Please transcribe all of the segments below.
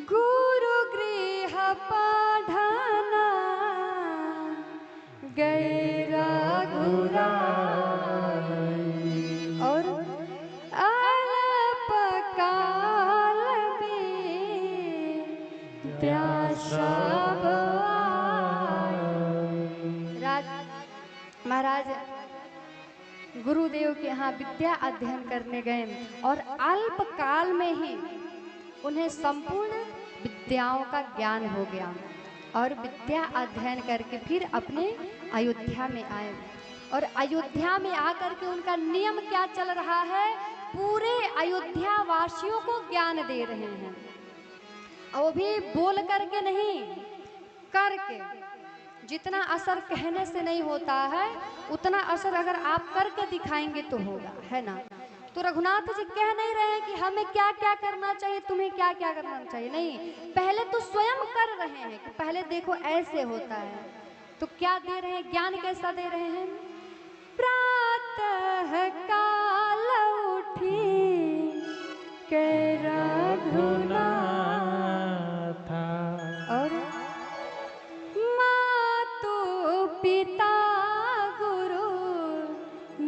गुरु गृह पढ़ना गए रघुराई और अल्पकाल में सब महाराज गुरुदेव के यहाँ विद्या अध्ययन करने गए और अल्प काल में ही उन्हें संपूर्ण विद्याओं का ज्ञान हो गया और विद्या अध्ययन करके फिर अपने अयोध्या में आए। और अयोध्या में आकर के उनका नियम क्या चल रहा है, पूरे अयोध्या वासियों को ज्ञान दे रहे हैं। वो भी बोल करके नहीं, करके। जितना असर कहने से नहीं होता है उतना असर अगर आप करके दिखाएंगे तो होगा, है ना। तो रघुनाथ जी कह नहीं रहे हैं कि हमें क्या क्या करना चाहिए, तुम्हें क्या क्या करना चाहिए, नहीं, पहले तो स्वयं कर रहे हैं कि पहले देखो ऐसे होता है। तो क्या दे रहे हैं, ज्ञान कैसा दे रहे हैं। प्रातः काल उठी के रघुनाथ और मातु पिता गुरु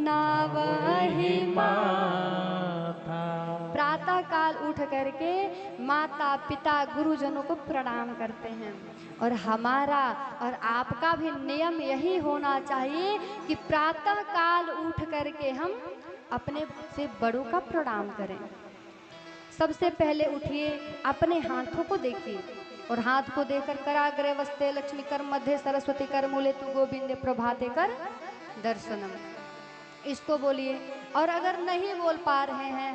नावहि माथा। प्रातः काल उठ करके माता पिता गुरुजनों को प्रणाम करते हैं। और हमारा और आपका भी नियम यही होना चाहिए कि प्रातः काल उठ करके हम अपने से बड़ों का प्रणाम करें। सबसे पहले उठिए, अपने हाथों को देखिए और हाथ को देखकर कराग्रे वस्ते लक्ष्मी कर मध्य सरस्वती कर मूले तु गोविंद प्रभाते कर दर्शनम, इसको बोलिए। और अगर नहीं बोल पा रहे हैं,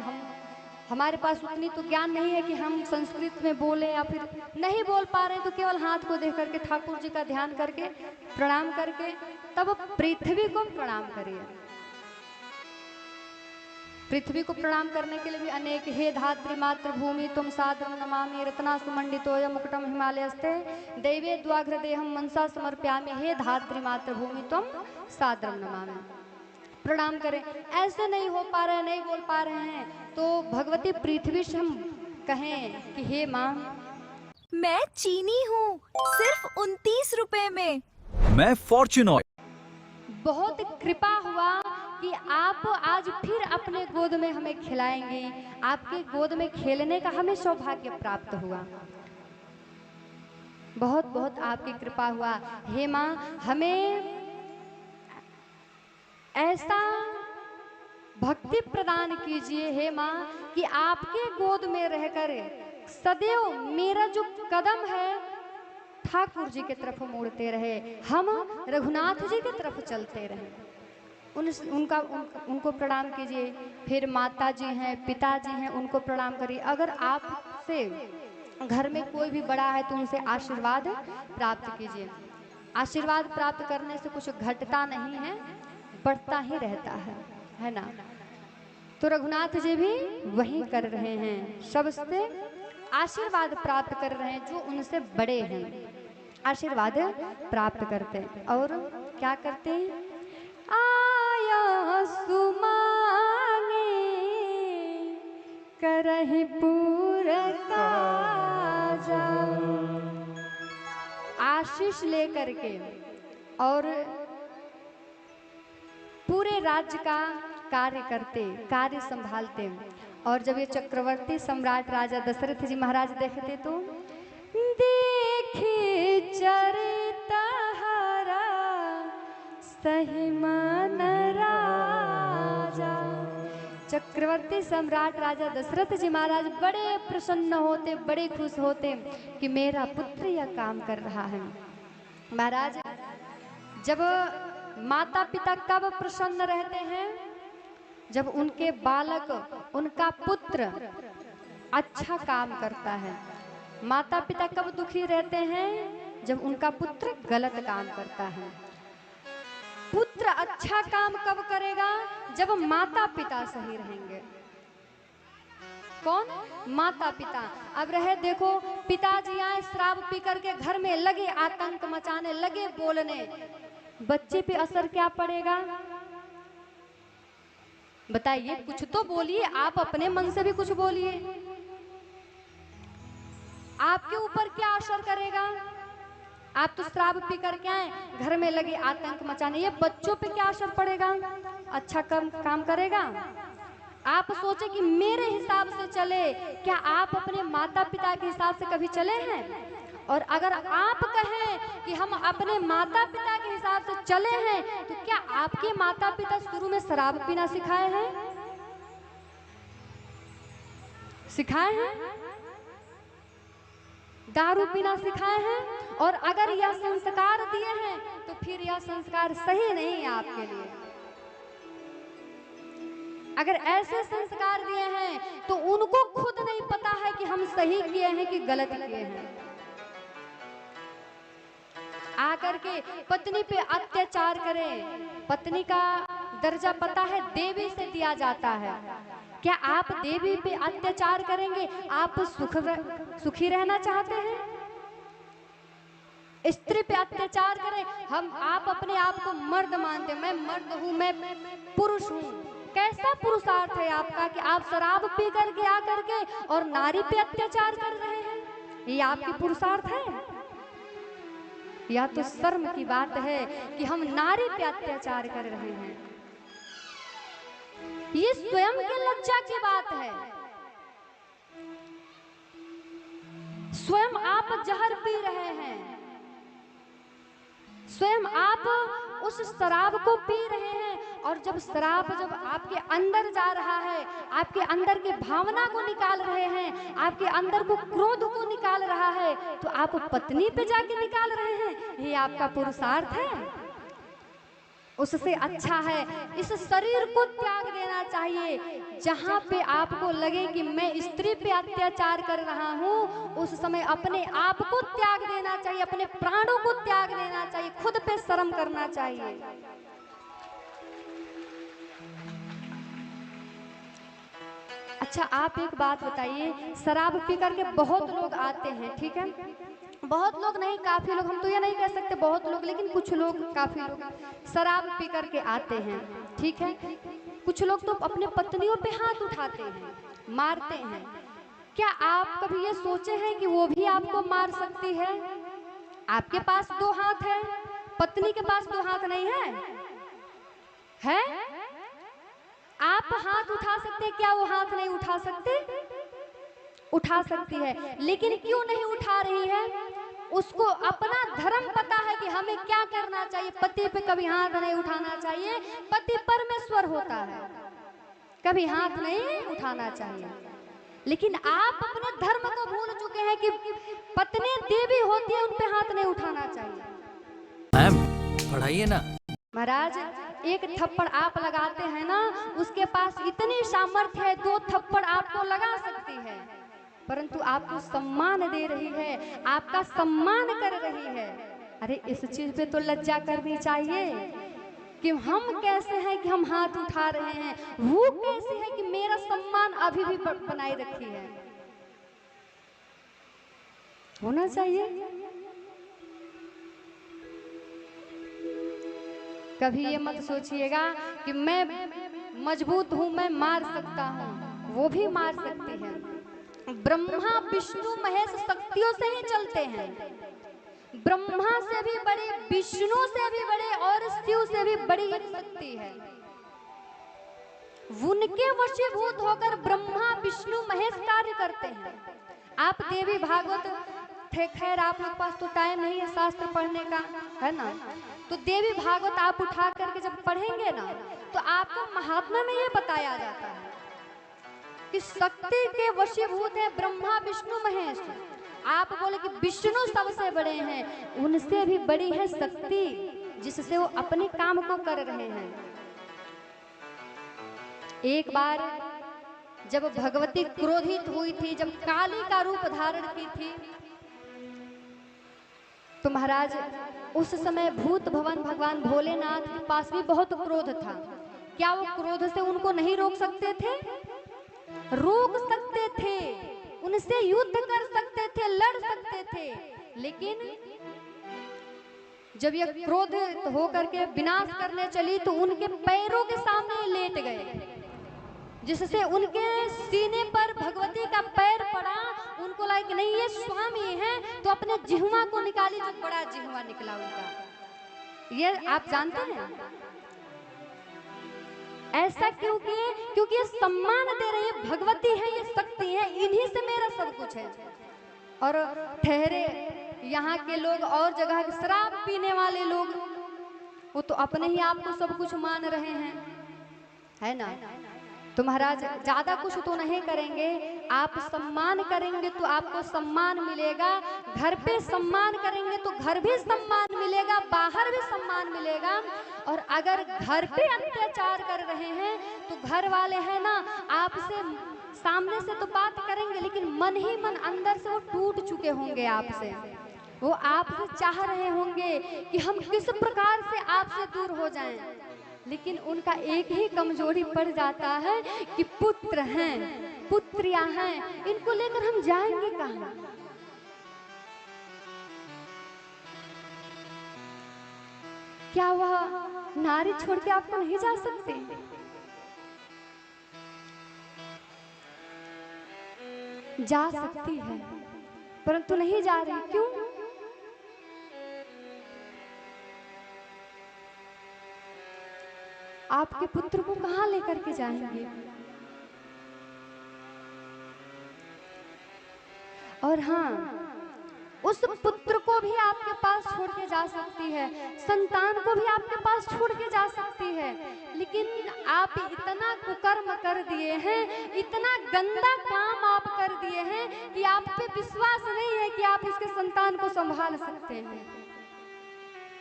हमारे पास उतनी तो ज्ञान नहीं है कि हम संस्कृत में बोले, या फिर नहीं बोल पा रहे हैं तो केवल हाथ को देख करके ठाकुर जी का ध्यान करके प्रणाम करके तब पृथ्वी को प्रणाम करिए। पृथ्वी को प्रणाम करने के लिए भी अनेक, हे धात्री मातृभूमि तुम सादरम नमामि रत्ना सुमंडितोय मुकुटम हिमालयस्ते दैवे द्वाघ्र देहम मनसा समर्प्यामि, हे धात्री मातृभूमि तुम सादरम नमामि। प्रणाम करें। ऐसे नहीं हो पा रहे, नहीं बोल पा रहे हैं तो भगवती पृथ्वी से हम कहें कि हे माँ, मैं चीनी हूँ सिर्फ 29 रुपए में। मैं फॉर्च्यून ऑयल। बहुत कृपा हुआ कि आप आज फिर अपने गोद में हमें खिलाएंगे, आपके गोद में खेलने का हमें सौभाग्य प्राप्त हुआ। बहुत बहुत आपकी कृपा हुआ। हे माँ, हमें ऐसा भक्ति प्रदान कीजिए हे माँ कि आपके गोद में रहकर सदैव मेरा जो कदम है ठाकुर जी की तरफ मुड़ते रहे, हम रघुनाथ जी की तरफ चलते रहे। उनको प्रणाम कीजिए। फिर माता जी हैं, पिताजी हैं, उनको प्रणाम करिए। अगर आपसे घर में कोई भी बड़ा है तो उनसे आशीर्वाद प्राप्त कीजिए। आशीर्वाद प्राप्त करने से कुछ घटता नहीं है, बढ़ता ही रहता है ना। तो रघुनाथ जी भी वही कर रहे हैं, सबसे आशीर्वाद प्राप्त कर रहे हैं, जो उनसे बड़े हैं आशीर्वाद प्राप्त करते हैं। और क्या करते हैं, आया सुमांगे करहि पूरा काजा, आशीष लेकर के और पूरे राज्य का कार्य करते, कार्य संभालते। और जब ये चक्रवर्ती सम्राट राजा दशरथ जी महाराज देखते तो देखी चरित हरा सही मन राजा। चक्रवर्ती सम्राट राजा दशरथ जी महाराज बड़े प्रसन्न होते, बड़े खुश होते कि मेरा पुत्र यह काम कर रहा है। महाराज, जब माता पिता कब प्रसन्न रहते हैं, जब उनके बालक, उनका पुत्र अच्छा काम करता है। माता पिता कब दुखी रहते हैं, जब उनका पुत्र गलत काम करता है। पुत्र अच्छा काम कब करेगा, जब माता पिता सही रहेंगे। कौन, माता पिता। अब रहे देखो, पिताजी आए शराब पी करके घर में लगे आतंक मचाने, लगे बोलने, बच्चे पे असर क्या पड़ेगा बताइए। कुछ तो बोलिए, आप अपने मन से भी कुछ बोलिए। आपके ऊपर क्या असर करेगा? आप तो शराब पी करके आए, घर में लगे आतंक मचाने, ये बच्चों पे क्या असर पड़ेगा? अच्छा काम करेगा? आप सोचे कि मेरे हिसाब से चले, क्या आप अपने माता पिता के हिसाब से कभी चले हैं? और अगर आप कहें कि हम अपने माता पिता के हिसाब से चले हैं, तो क्या आपके माता पिता शुरू में शराब पीना सिखाए हैं? सिखाए हैं? दारू पीना सिखाए हैं? और अगर यह संस्कार दिए हैं तो फिर यह संस्कार सही नहीं है आपके लिए। अगर ऐसे संस्कार दिए हैं तो उनको खुद नहीं पता है कि हम सही किए हैं कि गलत किए हैं। आकर के पत्नी पे अत्याचार करें। पत्नी का दर्जा पता है देवी से दिया जाता है। क्या आप देवी पे अत्याचार करेंगे? आप सुखी रहना चाहते हैं? स्त्री पे अत्याचार करें। आप अपने आप को मर्द मानते हैं, मैं मर्द हूं, मैं पुरुष हूं। कैसा पुरुषार्थ है आपका कि आप शराब पी करके आकर के और नारी पे अत्याचार कर रहे हैं? ये आपकी पुरुषार्थ है? या तो शर्म की बात है कि हम नारी पे अत्याचार कर रहे हैं। ये स्वयं के लज्जा की बात है। स्वयं आप जहर पी रहे हैं, स्वयं आप उस शराब को पी रहे हैं। और जब शराब जब आपके अंदर जा रहा है, आपके अंदर की भावना को निकाल रहे हैं, आपके अंदर को क्रोध को निकाल रहा है, तो आप पत्नी पे जाके निकाल रहे हैं। ये आपका पुरुषार्थ है? उससे अच्छा है इस शरीर को त्याग देना चाहिए। जहाँ पे आपको लगे कि मैं स्त्री पे अत्याचार कर रहा हूँ, उस समय अपने आप को त्याग देना चाहिए, अपने प्राणों को त्याग देना चाहिए, खुद पे शर्म करना चाहिए। अच्छा, आप एक बात बताइए, शराब पी करके बहुत लोग आते हैं, ठीक है, बहुत लोग नहीं, काफी लोग, हम तो ये नहीं कह सकते बहुत लोग, लेकिन कुछ लोग, काफी लोग शराब पी करके आते हैं, ठीक है। कुछ लोग तो अपने पत्नियों पे हाथ उठाते हैं, मारते हैं। क्या आप कभी ये सोचे हैं कि वो भी आपको मार सकती है? आपके पास 2 हाथ है, पत्नी के पास 2 हाथ नहीं है? है? आप हाथ उठा सकते, क्या वो हाथ नहीं उठा सकते? उठा सकती है, लेकिन क्यों नहीं उठा रही है? उसको अपना धर्म पता है कि हमें क्या करना चाहिए। पति पे कभी हाथ नहीं उठाना चाहिए, पति परमेश्वर होता है, कभी हाथ नहीं उठाना चाहिए। लेकिन आप अपने धर्म को भूल चुके हैं कि पत्नी देवी होती है, उन पे हाथ नहीं उठाना चाहिए। मैम पढ़ाइए ना। महाराज, एक थप्पड़ आप लगाते हैं ना, उसके पास इतनी सामर्थ्य है, 2 थप्पड़ आपको लगा सकती है, परंतु आपको सम्मान दे रही है, आपका सम्मान कर रही है। अरे इस चीज पे तो लज्जा करनी चाहिए कि हम कैसे हैं कि हम हाथ उठा रहे हैं, वो कैसे है कि मेरा सम्मान अभी भी बनाए रखी है। होना चाहिए। कभी ये मत सोचिएगा कि मैं मजबूत हूं, मैं मार सकता हूं, वो भी मार सकती है। ब्रह्मा विष्णु महेश शक्तियों से ही चलते हैं। ब्रह्मा से भी बड़ी, विष्णु से भी बड़े और शिव से भी बड़ी शक्ति है। उनके वशीभूत होकर ब्रह्मा विष्णु महेश कार्य करते हैं। आप देवी भागवत, खैर आप लोग पास तो टाइम नहीं है शास्त्र पढ़ने का, है ना, तो देवी भागवत आप उठा करके जब पढ़ेंगे ना, तो आपको महात्मा में ये बताया जाता है कि शक्ति के वशीभूत है ब्रह्मा विष्णु महेश। आप बोले कि विष्णु सबसे बड़े हैं, उनसे भी बड़ी है शक्ति, जिससे वो अपने काम को कर रहे हैं। एक बार जब भगवती क्रोधित हुई थी, जब काली का रूप धारण की थी, तो महाराज उस समय भूत भवन भगवान भोलेनाथ के पास भी बहुत क्रोध था। क्या वो क्रोध से उनको नहीं रोक सकते थे? रोक सकते थे, उनसे युद्ध कर सकते थे, लड़ सकते थे, लेकिन जब ये क्रोध होकर के विनाश करने चली तो उनके पैरों के सामने लेट गए, जिससे उनके सीने पर भगवती का पैर पड़ा। उनको बोला है कि नहीं ये स्वामी है, तो अपने जिह्वा को निकाली, जो बड़ा जिह्वा निकला उनका। ये आप जानते हैं ऐसा क्यों किए? क्योंकि ये सम्मान दे रही है, भगवती है, ये शक्ति है, इन्हीं से मेरा सब कुछ है। और ठहरे यहाँ के लोग और जगह के शराब पीने वाले लोग, वो तो अपने ही आप को सब कुछ मान रहे हैं, है ना। तो महाराज ज्यादा कुछ तो नहीं करेंगे, आप सम्मान करेंगे तो आपको सम्मान मिलेगा, घर पे सम्मान करेंगे तो घर भी सम्मान मिलेगा, बाहर भी सम्मान मिलेगा। और अगर घर पे अत्याचार कर रहे हैं तो घर वाले हैं ना, आपसे सामने से तो बात करेंगे लेकिन मन ही मन अंदर से वो टूट चुके होंगे आपसे। वो आपसे चाह रहे होंगे कि हम किस प्रकार से आपसे दूर हो जाएं, लेकिन उनका एक ही कमजोरी पड़ जाता है कि पुत्र हैं, पुत्रियां हैं, इनको लेकर हम जाएंगे कहाँ। क्या वह नारी छोड़ के आपको नहीं जा सकते? जा सकती है परंतु नहीं जा रही, क्यों? आपके पुत्र को कहाँ लेकर के जाएंगे? और हाँ, उस पुत्र को भी आपके पास छोड़ के जा सकती है, संतान को भी आपके पास छोड़ के जा सकती है, लेकिन आप इतना कुकर्म कर दिए हैं, इतना गंदा काम आप कर दिए हैं कि आप पे विश्वास नहीं है कि आप इसके संतान को संभाल सकते हैं।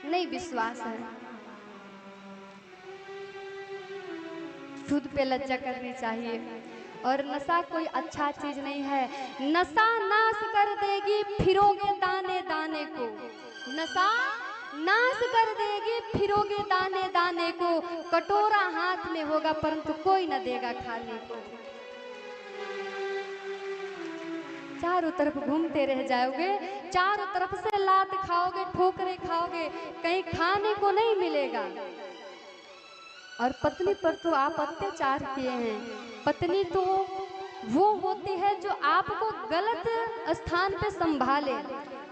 नहीं विश्वास है। खुद पे लज्जा करनी चाहिए। और नशा कोई अच्छा चीज नहीं है, नशा नाश कर देगी फिरोगे दाने दाने को, नशा नाश कर देगी फिरोगे दाने दाने को, कटोरा हाथ में होगा परंतु कोई न देगा खाने को। चारों तरफ घूमते रह जाओगे, चारों तरफ से लात खाओगे, ठोकरे खाओगे, कहीं खाने को नहीं मिलेगा। और पत्नी पर तो आप अत्याचार किए हैं। पत्नी तो वो होती है जो आपको गलत स्थान पे संभाले,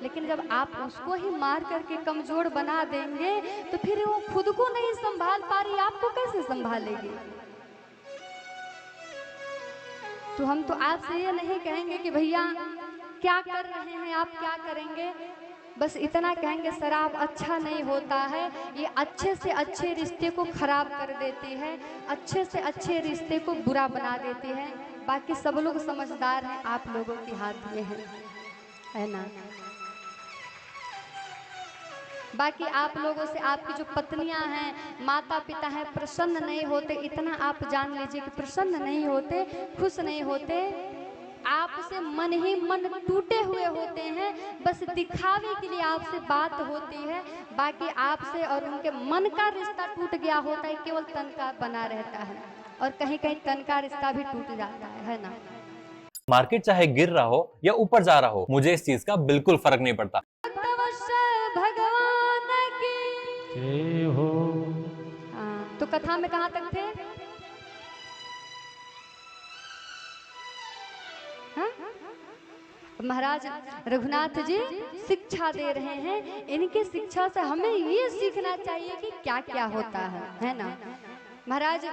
लेकिन जब आप उसको ही मार करके कमजोर बना देंगे तो फिर वो खुद को नहीं संभाल पा रही, आपको कैसे संभालेगी? तो हम तो आपसे ये नहीं कहेंगे कि भैया क्या कर रहे हैं आप, क्या करेंगे, बस इतना कहेंगे शराब अच्छा नहीं होता है, ये अच्छे से अच्छे रिश्ते को खराब कर देती है, अच्छे से अच्छे रिश्ते को बुरा बना देती है। बाकी सब लोग समझदार हैं, आप लोगों के हाथ में है ना। बाकी आप लोगों से आपकी जो पत्नियां हैं, माता पिता हैं, प्रसन्न नहीं होते, इतना आप जान लीजिए कि प्रसन्न नहीं होते, खुश नहीं होते, आपसे मन ही मन टूटे हुए होते हैं, बस दिखावे के लिए आपसे बात होती है, बाकी आपसे और उनके मन का रिश्ता टूट गया होता है, केवल तन का बना रहता है, और कहीं कहीं तन का रिश्ता भी टूट जाता है ना। मार्केट चाहे गिर रहा हो या ऊपर जा रहा हो, मुझे इस चीज का बिल्कुल फर्क नहीं पड़ता। भगवान की हो। तो कथा में कहाँ तक थे? महाराज रघुनाथ जी शिक्षा दे रहे हैं, इनकी शिक्षा से हमें ये सीखना चाहिए कि क्या क्या होता है ना। महाराज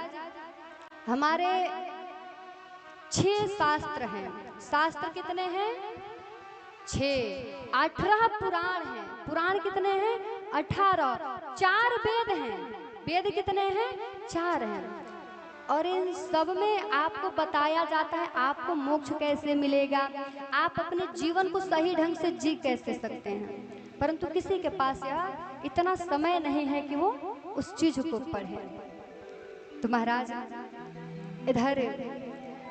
हमारे 6 शास्त्र हैं। शास्त्र कितने हैं? 6। 18 पुराण हैं। पुराण कितने हैं? 18। 4 वेद हैं। वेद कितने हैं? 4 हैं। और इन सब में आपको बताया जाता है आपको मोक्ष कैसे मिलेगा, आप अपने जीवन को सही ढंग से जी कैसे सकते हैं, परंतु किसी के पास यह इतना समय नहीं है कि वो उस चीज को पढ़े। तो महाराज इधर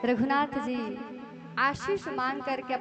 रघुनाथ जी आशीष मांग करके